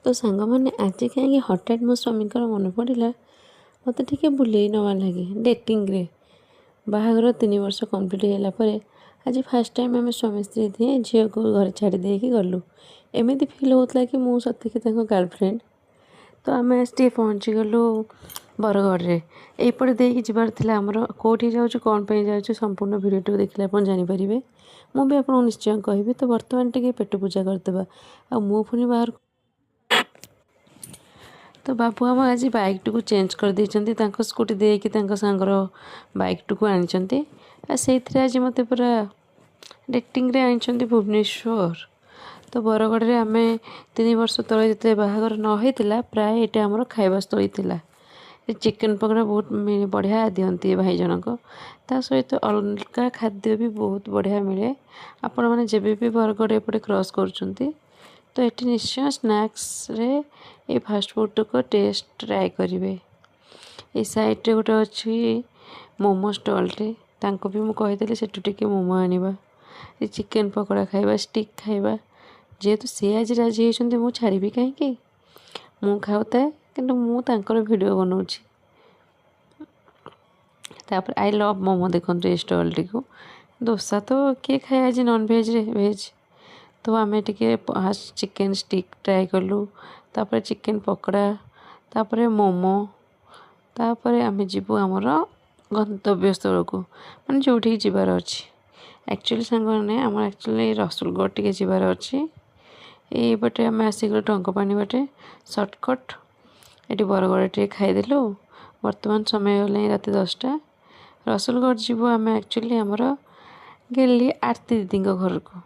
तो सांग मैंने आज कहीं हठात मो स्वामी मन पड़ा मत टे बुले नवा लगे डेटिंग रे बाहागर 3 वर्ष कंप्लीट होगापर आज फास्ट टाइम आम स्वामी स्त्री दिए झील को घर छाड़ी देकी गलु एमती फिल होता कि मु सतुक गर्लफ्रेंड। तो आम आज पहुँची गलु बरगढ़ रे यपटे देकी जबार थिला आमर कौटी जाऊँ कौन पे जाऊँ संपूर्ण भिडियो देखले आप जानीपारे मुझे आपको निश्चय कहबी। तो बर्तमान टे पेट पूजा करदे आ मु पुणी बाहर तो बाबू आम आज बाइक टू चेंज कर देइछंती तांको स्कूटी देकी तांको सांगर बाइक टू आनी से आज मत पूरा डेटिंग रे आनी भुवनेश्वर। तो बरगढ़ रे आम 3 वर्ष तले जो बाहागर न होता प्राय ये आमर खाଇବା स्थली थिला। चिकेन पकड़ा बहुत बढ़िया दिखती भाई जनक ता सहित अलग खाद्य भी बहुत बढ़िया मिले। आपण मैंने जब भी बरगढ़ एपटे क्रॉस कर तो ये निश्चय स्नैक्स रे ये फास्ट फूड को टेस्ट ट्राए करेंगे। ये साइड रे गोटे अच्छी मोमो स्टॉलटे तांको भी मुझे कहीदेली से टे मोमो आनिबा ये चिकेन पकोड़ा खाइबा स्टिक खाइबा जेहेतु सी आज राजी होती मुझे छाड़ी कहीं मु खाऊे कि मुझे वीडियो बनाऊँगी। तापर आई लव मोमो देखो ये स्टॉल टी को डोसा तो किए खाए आज नॉन भेज रे भेज तो आम टे चिकेन स्टिक ट्राए कलु तापर चिकेन पकोड़ा तापर मोमो तापर आम जीवु आमर गंतव्य स्थल को माने जो जीवार अच्छी एक्चुअली सांग मैंने आम एक्चुअली रसुलगढ़ टे जीवार अच्छी ये बटे आम आसिक टंकपाणी बाटे सर्टकट ये बरगढ़ टे खाईदेलु। बर्तमान समय गला रात 10टा रसुलगढ़ जीवु आम एक्चुअली आमर गेली आरती दीदी घर को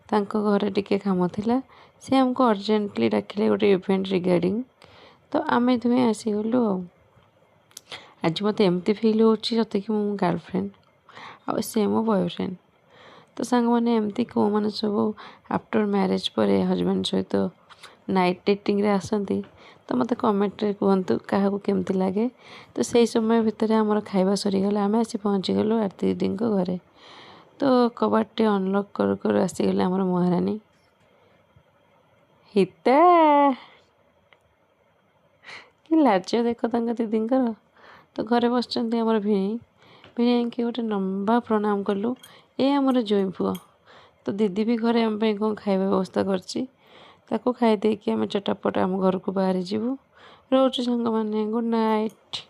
तांको घरे टिके काम थिला से हमको अर्जेंटली डाकिले गोटे इवेंट रिगार्डिंग तो आम दुहे आसीगलु। आज मत एमती फिल हो सत्य कि मो गर्लफ्रेंड आ से मो बॉयफ्रेंड। तो सांग मैंने एमती कौ मैंने सब आफ्टर मैरिज पर हजबैंड सहित नाइट डेटिंग रे आसती तो मत कमेंट रे कहतु क्या केमती लगे। तो सही समय भितर आमर खाଇବା सरीगला आम आसी पहुँची गलु आरती दीदी घरे। तो कबाट टे अनलक कर आसीगले आमर महारानी हिता कि लाज देख दीदी तो घरे बस आमर भिणी भिणी कि गोटे लंबा प्रणाम कलु ये आमर जोई पुआ। तो दीदी भी घरे आम कौन खाଇବା व्यवस्था करची ताको खाई देकी आम चटापट आम घर को बाहरी जीवु रोचु सांग माने गुड नाइट।